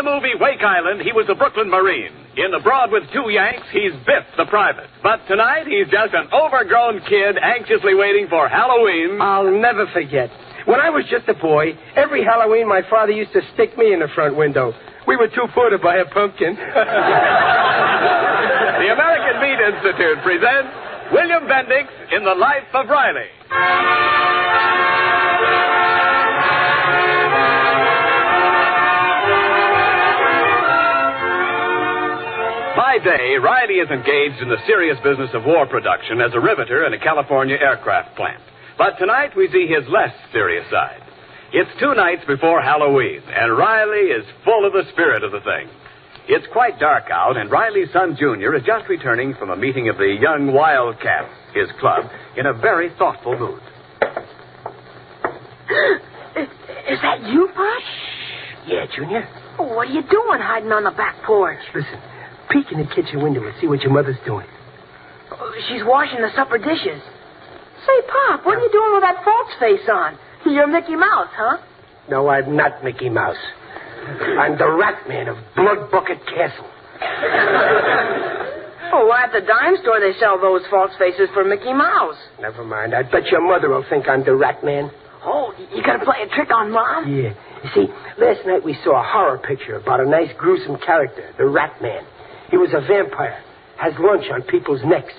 the movie Wake Island, he was a Brooklyn Marine. In Abroad with Two Yanks, he's Biff the Private. But tonight, he's just an overgrown kid anxiously waiting for Halloween. I'll never forget. When I was just a boy, every Halloween my father used to stick me in the front window. We were too poor to buy a pumpkin. The American Meat Institute presents William Bendix in The Life of Riley. By day, Riley is engaged in the serious business of war production as a riveter in a California aircraft plant. But tonight we see his less serious side. It's 2 nights before Halloween, and Riley is full of the spirit of the thing. It's quite dark out, and Riley's son, Junior, is just returning from a meeting of the Young Wildcats, his club, in a very thoughtful mood. Is that you, Pop? Yeah, Junior? Oh, what are you doing hiding on the back porch? Listen, peek in the kitchen window and see what your mother's doing. Oh, she's washing the supper dishes. Say, Pop, what are you doing with that false face on? You're Mickey Mouse, huh? No, I'm not Mickey Mouse. I'm the Rat Man of Blood Bucket Castle. Oh, well, at the dime store they sell those false faces for Mickey Mouse. Never mind. I bet your mother will think I'm the Rat Man. Oh, you gonna play a trick on Mom? Yeah. You see, last night we saw a horror picture about a nice, gruesome character, the Rat Man. He was a vampire. Has lunch on people's necks.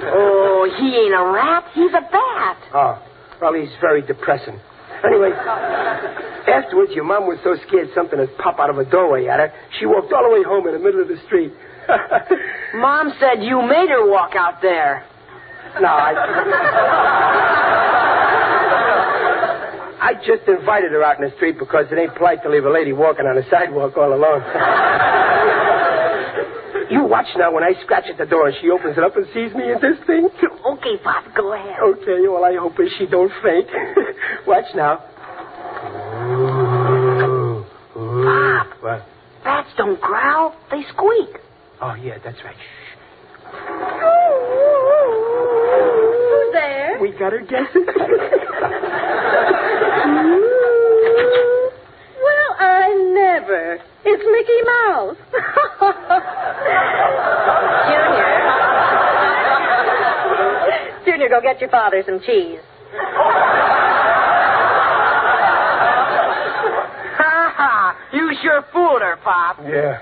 Oh, he ain't a rat. He's a bat. Oh, well, he's very depressing. Anyway, afterwards, your mom was so scared something would pop out of a doorway at her, she walked all the way home in the middle of the street. Mom said you made her walk out there. No, I just invited her out in the street because it ain't polite to leave a lady walking on the sidewalk all alone. You watch now when I scratch at the door and she opens it up and sees me in this thing. Okay, Pop, go ahead. Okay, all I hope is she don't faint. Watch now. Pop. What? Bats don't growl, they squeak. Oh, yeah, that's right. Who's there? We got her guessing. Well, I never. It's Mickey Mouse. Junior, go get your father some cheese. Ha ha! You sure fooled her, Pop. Yeah.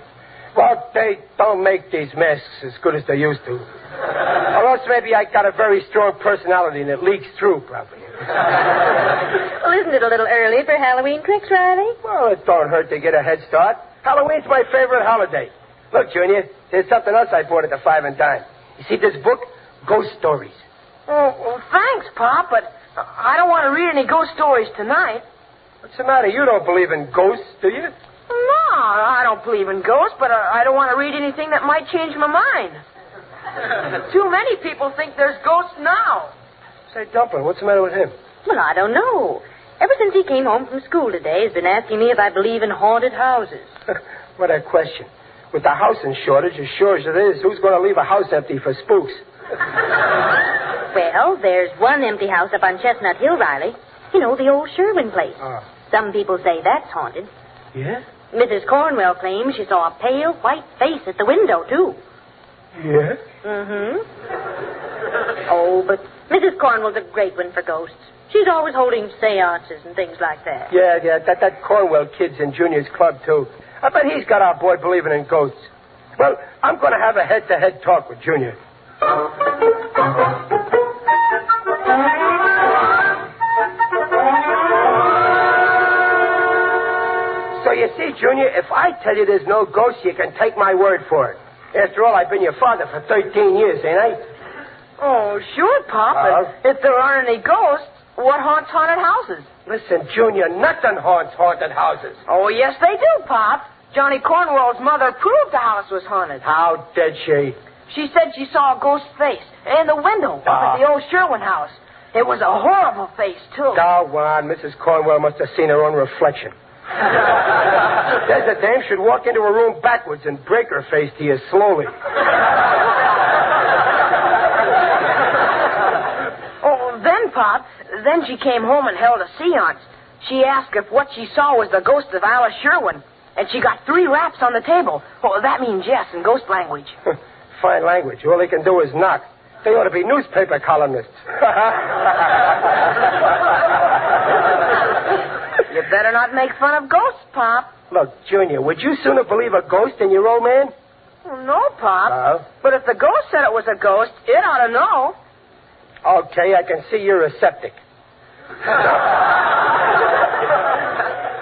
Well, they don't make these masks as good as they used to. Or else maybe I got a very strong personality and it leaks through, probably. Well, isn't it a little early for Halloween tricks, Riley? Well, it don't hurt to get a head start. Halloween's my favorite holiday. Look, Junior, there's something else I bought at the 5 and Dime. You see this book? Ghost Stories. Oh, well, thanks, Pop, but I don't want to read any ghost stories tonight. What's the matter? You don't believe in ghosts, do you? No, I don't believe in ghosts, but I don't want to read anything that might change my mind. Too many people think there's ghosts now. Say, Dumpling, what's the matter with him? Well, I don't know. Ever since he came home from school today, he's been asking me if I believe in haunted houses. What a question. With the housing shortage, as sure as it is, who's going to leave a house empty for spooks? Well, there's one empty house up on Chestnut Hill, Riley. You know, the old Sherman place. Some people say that's haunted. Yeah? Mrs. Cornwell claims she saw a pale white face at the window, too. Yeah? Mm-hmm. Oh, but Mrs. Cornwell's a great one for ghosts. She's always holding seances and things like that. Yeah, that Cornwell kid's in Junior's club, too. I bet he's got our boy believing in ghosts. Well, I'm going to have a head-to-head talk with Junior. So you see, Junior, if I tell you there's no ghosts, you can take my word for it. After all, I've been your father for 13 years, ain't I? Oh, sure, Pop. But if there aren't any ghosts, what haunts haunted houses? Listen, Junior, nothing haunts haunted houses. Oh, yes, they do, Pop. Johnny Cornwell's mother proved the house was haunted. How did she? She said she saw a ghost face in the window up at the old Sherwin house. It was a horrible face, too. Go on. Mrs. Cornwell must have seen her own reflection. There's a dame should walk into a room backwards and break her face to you slowly. Oh, then, Pop, then she came home and held a seance. She asked if what she saw was the ghost of Alice Sherwin, and she got 3 raps on the table. Well, that means yes in ghost language. Fine language. All they can do is knock. They ought to be newspaper columnists. You better not make fun of ghosts, Pop. Look, Junior, would you sooner believe a ghost than your old man? Well, no, Pop. No? But if the ghost said it was a ghost, it ought to know. Okay, I can see you're a septic.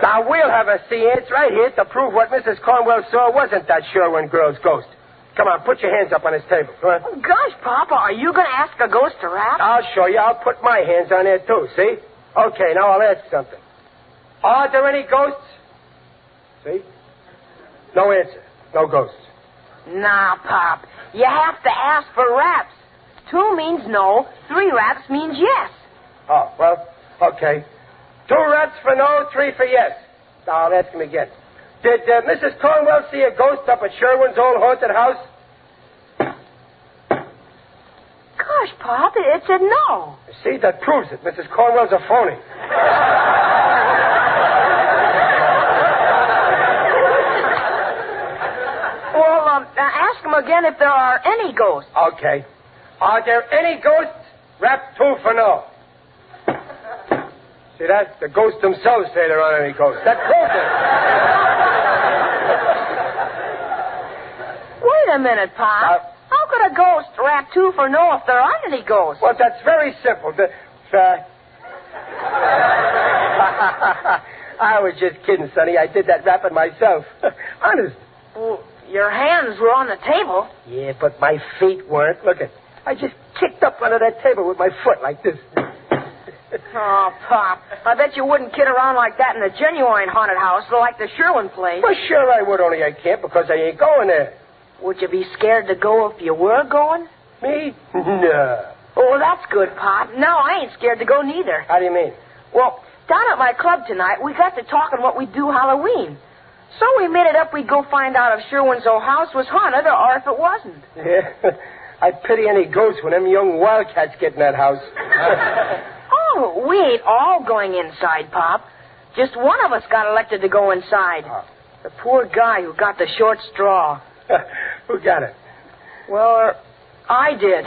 Now, we'll have a seance right here to prove what Mrs. Cornwell saw wasn't that Sherwin girl's ghost. Come on, put your hands up on his table. Come on. Oh, gosh, Papa, are you going to ask a ghost to rap? I'll show you. I'll put my hands on there, too, see? Okay, now I'll ask something. Are there any ghosts? See? No answer. No ghosts. Nah, Pop. You have to ask for raps. 2 means no. 3 raps means yes. Oh, well, okay. 2 raps for no, 3 for yes. Now, I'll ask him again. Did Mrs. Cornwell see a ghost up at Sherwin's old haunted house? Gosh, Pop, it said no. See, that proves it. Mrs. Cornwell's a phony. Well, ask him again if there are any ghosts. Okay. Are there any ghosts? Rap 2 for no. See that? The ghosts themselves say there aren't any ghosts. That proves it. Wait a minute, Pop. How could a ghost rap 2 for no if there aren't any ghosts? Well, that's very simple. I was just kidding, Sonny. I did that rapping myself. Honest. Well, your hands were on the table. Yeah, but my feet weren't. Look, I just kicked up under that table with my foot like this. Oh, Pop. I bet you wouldn't kid around like that in a genuine haunted house like the Sherwin place. Well, sure I would, only I can't because I ain't going there. Would you be scared to go if you were going? Me? No. Oh, that's good, Pop. No, I ain't scared to go neither. How do you mean? Well, down at my club tonight, we got to talking what we'd do Halloween. So we made it up we'd go find out if Sherwin's old house was haunted or if it wasn't. Yeah. I pity any ghosts when them young wildcats get in that house. Oh, we ain't all going inside, Pop. Just one of us got elected to go inside. Oh. The poor guy who got the short straw. Who got it? Well, I did.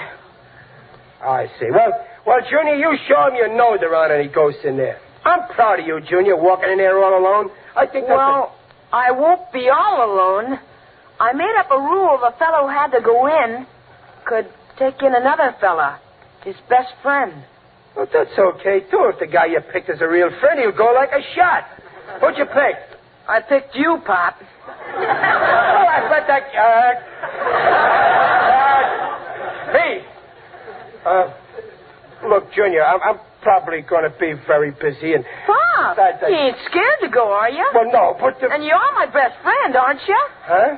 I see. Well, Junior, you show him you know there aren't any ghosts in there. I'm proud of you, Junior, walking in there all alone. I think that's... Well, I won't be all alone. I made up a rule the fellow who had to go in could take in another fella, his best friend. Well, that's okay, too. If the guy you picked is a real friend, he'll go like a shot. Who'd you pick? I picked you, Pop. Oh, I bet that... me. Look, Junior, I'm probably going to be very busy and... Pop, you ain't scared to go, are you? Well, no, but... And you're my best friend, aren't you? Huh?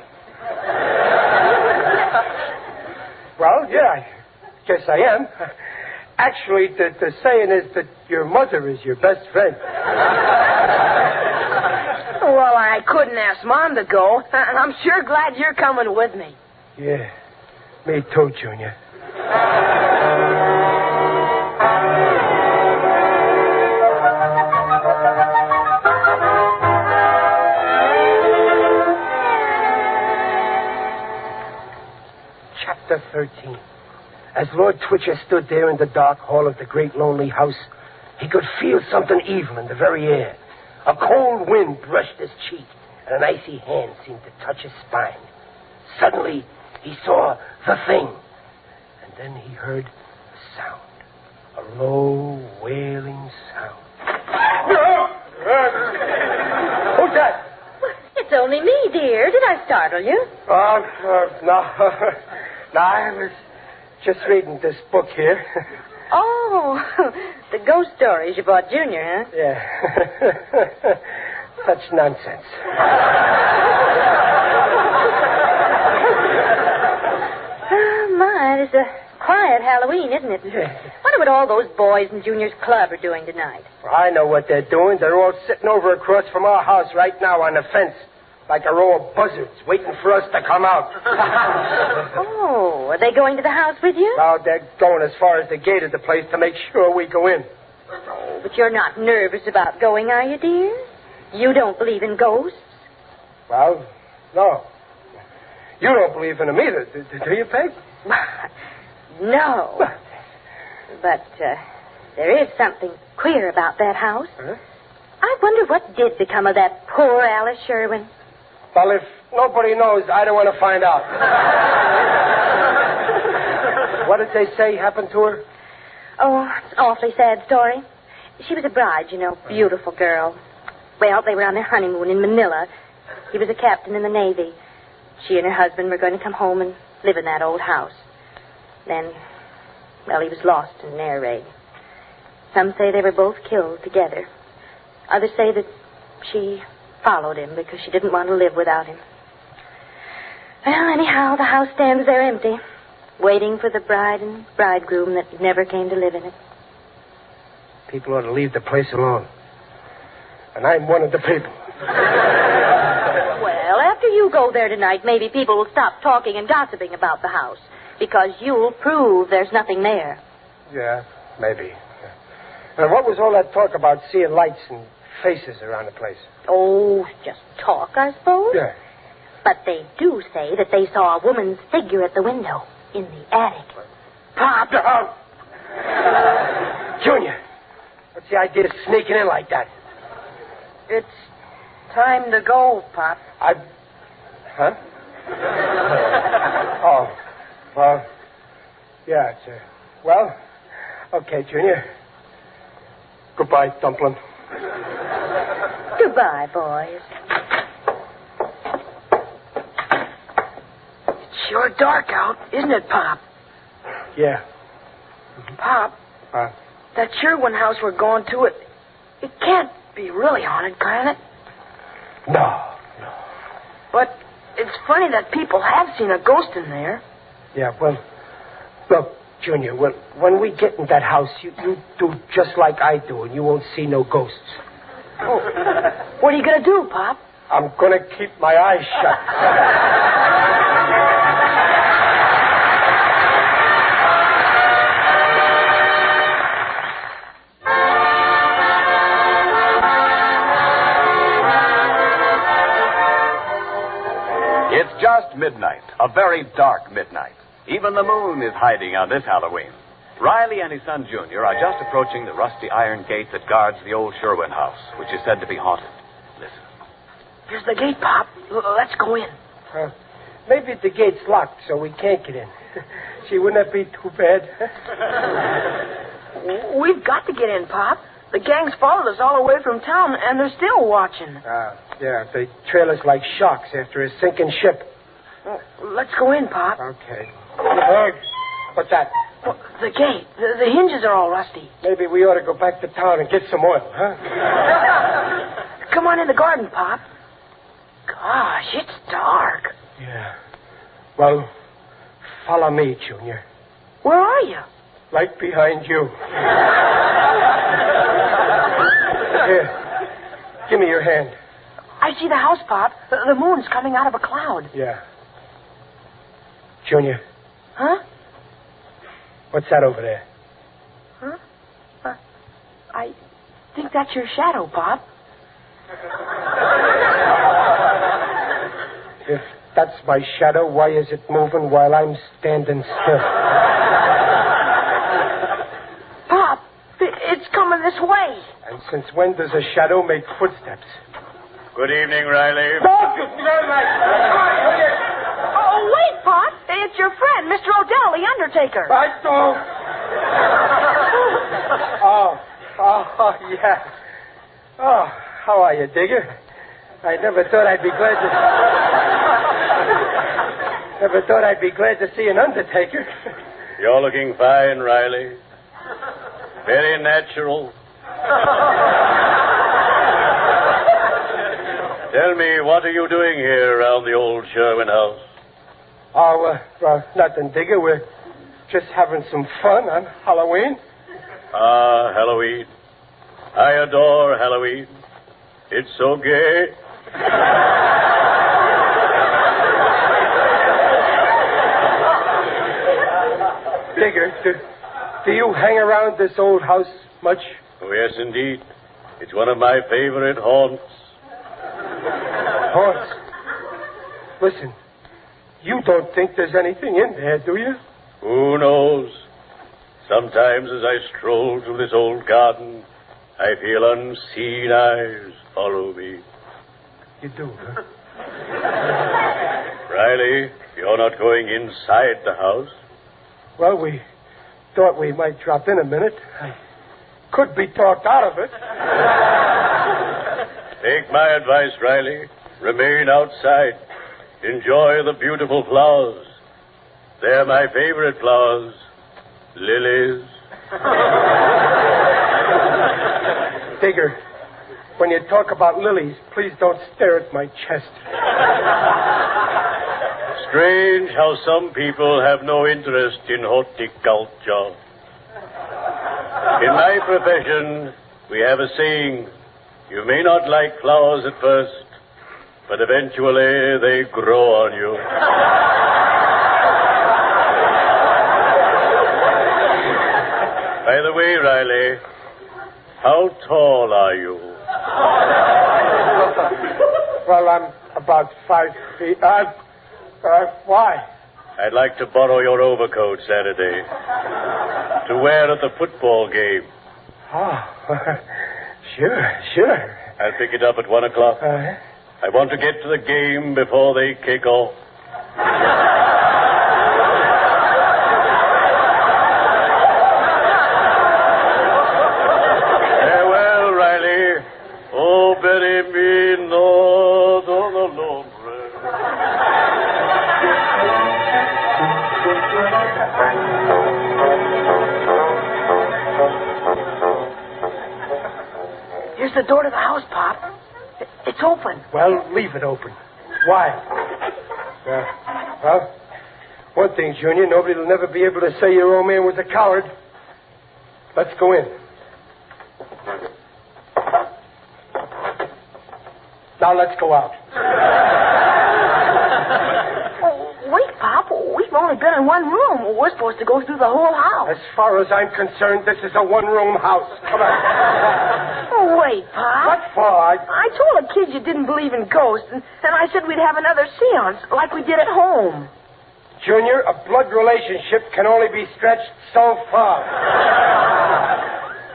Well, yeah, I guess I am. Actually, the saying is that your mother is your best friend. Well, I couldn't ask Mom to go, and I'm sure glad you're coming with me. Yeah, me too, Junior. Chapter 13. As Lord Twitcher stood there in the dark hall of the great lonely house, he could feel something evil in the very air. A cold wind brushed his cheek, and an icy hand seemed to touch his spine. Suddenly, he saw the thing, and then he heard a sound, a low, wailing sound. Who's that? It's only me, dear. Did I startle you? No. No, I was just reading this book here. Oh, the ghost stories you bought Junior, huh? Yeah. Such nonsense. Oh, my, it's a quiet Halloween, isn't it? Yeah. Wonder what all those boys in Junior's club are doing tonight. Well, I know what they're doing. They're all sitting over across from our house right now on the fence, like a row of buzzards, waiting for us to come out. Oh, are they going to the house with you? Well, they're going as far as the gate of the place to make sure we go in. Oh, but you're not nervous about going, are you, dear? You don't believe in ghosts? Well, no. You don't believe in them either, do you, Peg? No. But there is something queer about that house. Huh? I wonder what did become of that poor Alice Sherwin. Well, if nobody knows, I don't want to find out. What did they say happened to her? Oh, it's an awfully sad story. She was a bride, you know, beautiful girl. Well, they were on their honeymoon in Manila. He was a captain in the Navy. She and her husband were going to come home and live in that old house. Then, well, he was lost in an air raid. Some say they were both killed together. Others say that she followed him because she didn't want to live without him. Well, anyhow, the house stands there empty, waiting for the bride and bridegroom that never came to live in it. People ought to leave the place alone. And I'm one of the people. Well, after you go there tonight, maybe people will stop talking and gossiping about the house, because you'll prove there's nothing there. Yeah, maybe. And what was all that talk about seeing lights and faces around the place? Oh, just talk, I suppose. Yeah. But they do say that they saw a woman's figure at the window in the attic. Pop! Junior, what's the idea of sneaking in like that? It's time to go, Pop. Huh? Oh, well, yeah, it's, well, okay, Junior. Goodbye, Dumpling. Goodbye, boys. It's sure dark out, isn't it, Pop? Yeah. Pop, that Sherwin house we're going to, it can't be really haunted, can it? No. But it's funny that people have seen a ghost in there. Yeah, well, look, Junior, when we get in that house, you do just like I do, and you won't see no ghosts. Oh, what are you going to do, Pop? I'm going to keep my eyes shut. It's just midnight, a very dark midnight. Even the moon is hiding on this Halloween. Riley and his son, Junior, are just approaching the rusty iron gate that guards the old Sherwin house, which is said to be haunted. Listen. Here's the gate, Pop. Let's go in. Maybe the gate's locked, so we can't get in. Gee, wouldn't that be too bad? We've got to get in, Pop. The gang's followed us all the way from town, and they're still watching. Yeah, they trail us like sharks after a sinking ship. Let's go in, Pop. Okay. What's that? Well, the gate. The hinges are all rusty. Maybe we ought to go back to town and get some oil, huh? Come on in the garden, Pop. Gosh, it's dark. Yeah. Well, follow me, Junior. Where are you? Right behind you. Here. Give me your hand. I see the house, Pop. The moon's coming out of a cloud. Yeah. Junior. Huh? What's that over there? Huh? I think that's your shadow, Pop. If that's my shadow, why is it moving while I'm standing still? Pop, it's coming this way. And since when does a shadow make footsteps? Good evening, Riley. Oh, wait, Pop. It's your friend, Mr. Odell, the undertaker. I don't. Oh, yeah. Oh, how are you, Digger? I never thought I'd be glad to see an undertaker. You're looking fine, Riley. Very natural. Tell me, what are you doing here around the old Sherwin house? Oh, nothing, Digger. We're just having some fun on Halloween. Ah, Halloween. I adore Halloween. It's so gay. Digger, do you hang around this old house much? Oh, yes, indeed. It's one of my favorite haunts. Haunts? Listen, you don't think there's anything in there, do you? Who knows? Sometimes as I stroll through this old garden, I feel unseen eyes follow me. You do, huh? Riley, you're not going inside the house? Well, we thought we might drop in a minute. I could be talked out of it. Take my advice, Riley. Remain outside. Enjoy the beautiful flowers. They're my favorite flowers. Lilies. Digger, when you talk about lilies, please don't stare at my chest. Strange how some people have no interest in horticulture. In my profession, we have a saying, you may not like flowers at first, but eventually they grow on you. By the way, Riley, how tall are you? Well, I'm about 5 feet. Why? I'd like to borrow your overcoat Saturday to wear at the football game. Oh, sure. I'll pick it up at 1 o'clock. I want to get to the game before they kick off. Farewell, Riley. Oh, bury me not on the lone road. Here's the door to the house, Pop. It's open. Well, leave it open. Why? Well, one thing, Junior, nobody will never be able to say your old man was a coward. Let's go in. Now let's go out. Oh, wait, Pop. We've only been in one room. We're supposed to go through the whole house. As far as I'm concerned, this is a one-room house. Come on. Oh, wait, Pop. What for? I told a kid you didn't believe in ghosts, and I said we'd have another seance like we did at home. Junior, a blood relationship can only be stretched so far.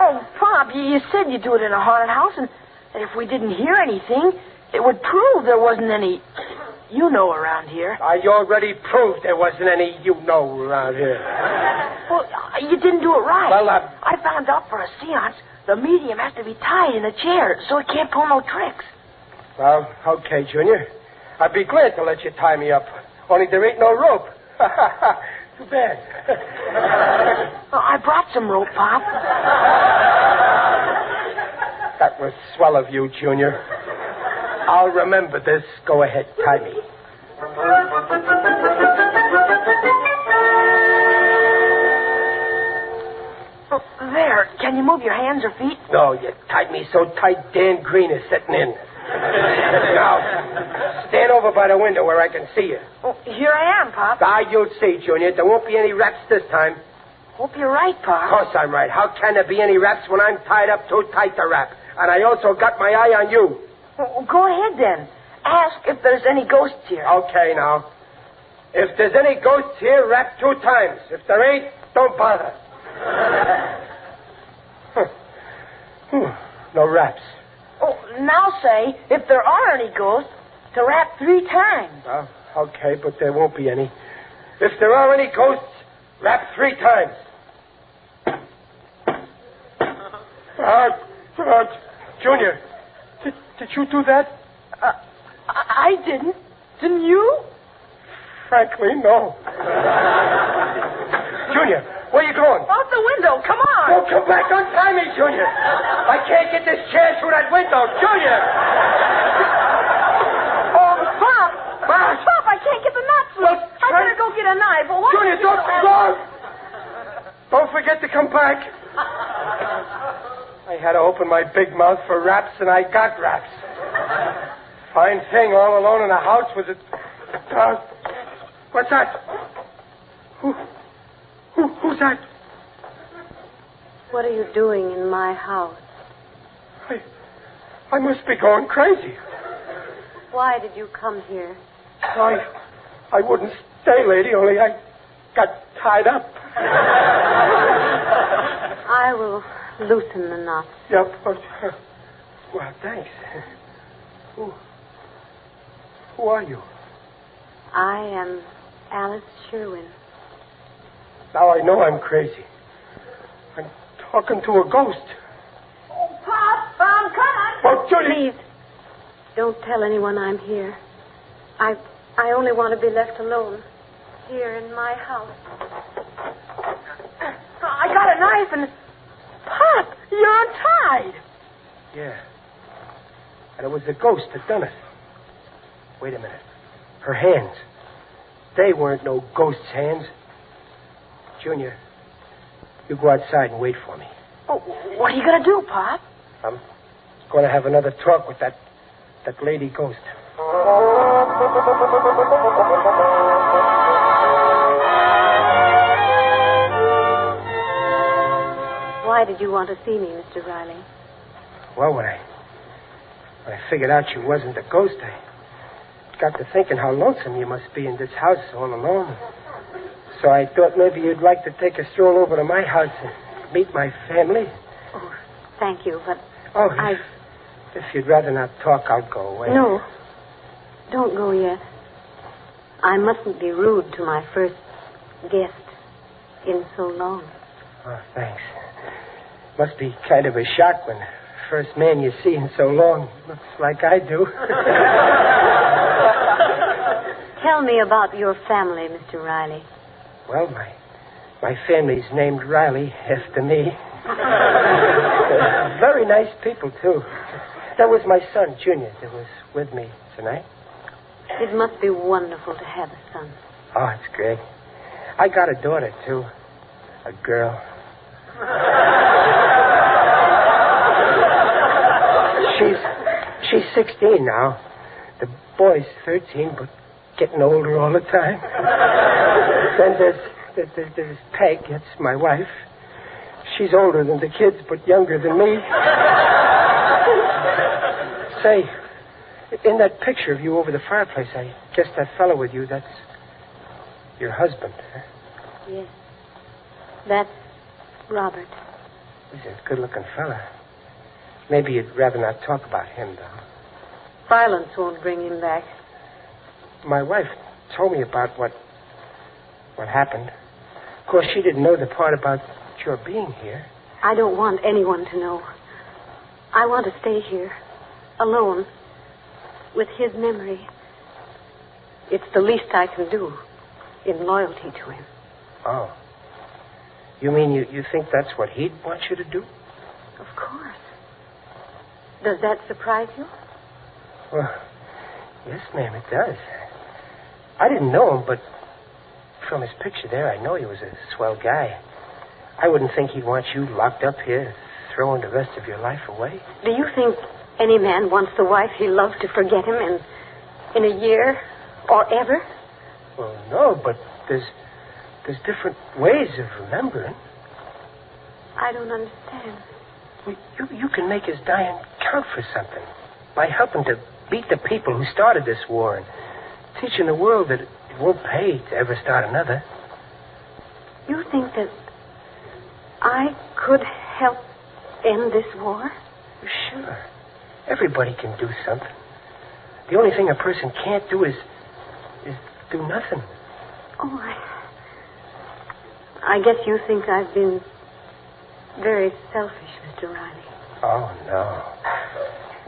Oh, Pop, you said you'd do it in a haunted house, and if we didn't hear anything, it would prove there wasn't any you-know around here. I already proved there wasn't any you-know around here. Well, you didn't do it right. Well, I found out for a seance, the medium has to be tied in a chair so it can't pull no tricks. Well, okay, Junior. I'd be glad to let you tie me up. Only there ain't no rope. Too bad. Well, I brought some rope, Pop. That was swell of you, Junior. I'll remember this. Go ahead, tie me. Oh, there. Can you move your hands or feet? No, you tied me so tight Dan Green is sitting in. Now, stand over by the window where I can see you. Oh, here I am, Pop. You'll see, Junior. There won't be any raps this time. Hope you're right, Pop. Of course I'm right. How can there be any raps when I'm tied up too tight to rap? And I also got my eye on you. Well, go ahead, then. Ask if there's any ghosts here. Okay, now. If there's any ghosts here, rap 2 times. If there ain't, don't bother. No raps. Oh, now say, if there are any ghosts, to rap 3 times. Okay, but there won't be any. If there are any ghosts, rap 3 times. Junior, did you do that? I didn't. Didn't you? Frankly, no. Junior, where you going? Out the window. Come on. Don't come back. Untie me, Junior. I can't get this chair through that window. Junior! Oh, Pop. Pop, I can't get the nuts loose. I better go get a knife. Well, Junior, don't forget to come back. I had to open my big mouth for raps, and I got raps. Fine thing, all alone in the house with it. What's that? Who's that? What are you doing in my house? I must be going crazy. Why did you come here? I wouldn't stay, lady, only I got tied up. I will loosen the knot. Yep. Well, thanks. Who are you? I am Alice Sherwin. Now I know I'm crazy. I'm talking to a ghost. Oh, Pop, come on. Oh, Judy! Please, don't tell anyone I'm here. I only want to be left alone here in my house. I got a knife and... Pop, you're untied. Yeah. And it was the ghost that done it. Wait a minute. Her hands. They weren't no ghost's hands. Junior, you go outside and wait for me. Oh, what are you going to do, Pop? I'm going to have another talk with that lady ghost. Why did you want to see me, Mr. Riley? Well, when I figured out you wasn't a ghost, I got to thinking how lonesome you must be in this house all alone. So I thought maybe you'd like to take a stroll over to my house and meet my family. Oh, thank you, but if you'd rather not talk, I'll go away. No, don't go yet. I mustn't be rude to my first guest in so long. Oh, thanks. Must be kind of a shock when the first man you see in so long looks like I do. Tell me about your family, Mr. Riley. Well, my family's named Riley after me. Very nice people, too. That was my son, Junior, that was with me tonight. It must be wonderful to have a son. Oh, it's great. I got a daughter, too. A girl. She's 16 now. The boy's 13, but getting older all the time. Then there's Peg. That's my wife. She's older than the kids, but younger than me. Say, in that picture of you over the fireplace, I guess that fellow with you, that's your husband, huh? Yes. That's Robert. He's a good-looking fella. Maybe you'd rather not talk about him, though. Violence won't bring him back. My wife told me about what happened. Of course, she didn't know the part about your being here. I don't want anyone to know. I want to stay here, alone, with his memory. It's the least I can do in loyalty to him. Oh. You mean you think that's what he'd want you to do? Of course. Does that surprise you? Well, yes, ma'am, it does. I didn't know him, but from his picture there, I know he was a swell guy. I wouldn't think he'd want you locked up here, throwing the rest of your life away. Do you think any man wants the wife he loves to forget him in a year or ever? Well, no, but there's different ways of remembering. I don't understand. Well, you can make his dying count for something by helping to beat the people who started this war and teaching the world that it won't pay to ever start another. You think that I could help end this war? Sure. Everybody can do something. The only thing a person can't do is do nothing. Oh, I guess you think I've been very selfish, Mr. Riley. Oh, no.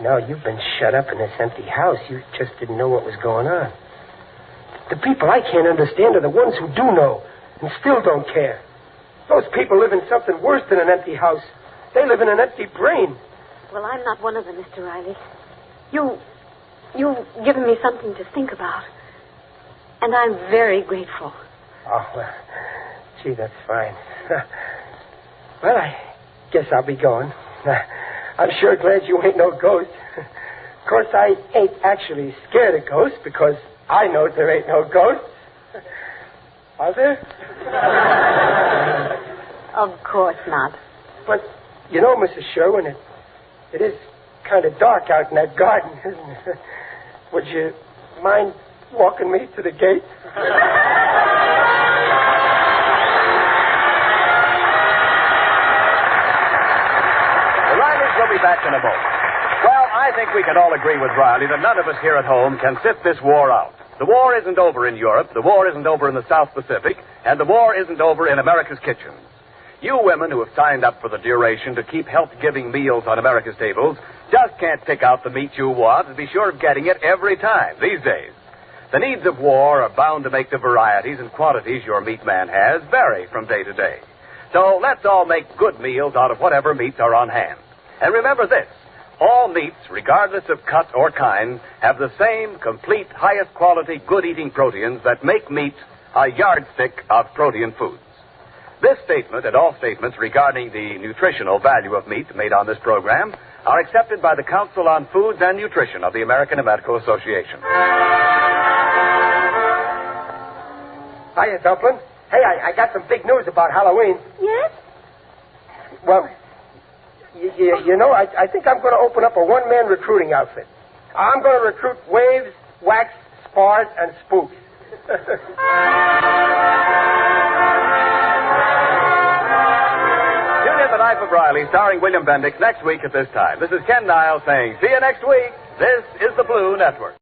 No, you've been shut up in this empty house. You just didn't know what was going on. The people I can't understand are the ones who do know and still don't care. Those people live in something worse than an empty house. They live in an empty brain. Well, I'm not one of them, Mr. Riley. You've given me something to think about. And I'm very grateful. Oh, well, gee, that's fine. Well, I guess I'll be going. I'm sure glad you ain't no ghost. Of course, I ain't actually scared of ghosts because I know there ain't no ghosts. Are there? Of course not. But, you know, Mrs. Sherwin, it is kind of dark out in that garden, isn't it? Would you mind walking me to the gate? The Rileys will be back in a moment. Well, I think we can all agree with Riley that none of us here at home can sit this war out. The war isn't over in Europe, the war isn't over in the South Pacific, and the war isn't over in America's kitchens. You women who have signed up for the duration to keep health-giving meals on America's tables just can't pick out the meat you want and be sure of getting it every time these days. The needs of war are bound to make the varieties and quantities your meat man has vary from day to day. So let's all make good meals out of whatever meats are on hand. And remember this, all meats, regardless of cut or kind, have the same complete, highest quality, good-eating proteins that make meat a yardstick of protein foods. This statement and all statements regarding the nutritional value of meat made on this program are accepted by the Council on Foods and Nutrition of the American Medical Association. Hiya, Dumpling. Hey, I got some big news about Halloween. Yes? Well, you know, I think I'm going to open up a one-man recruiting outfit. I'm going to recruit waves, wax, spars, and spooks. Tune in The Life of Riley, starring William Bendix, next week at this time. This is Ken Niles saying, see you next week. This is the Blue Network.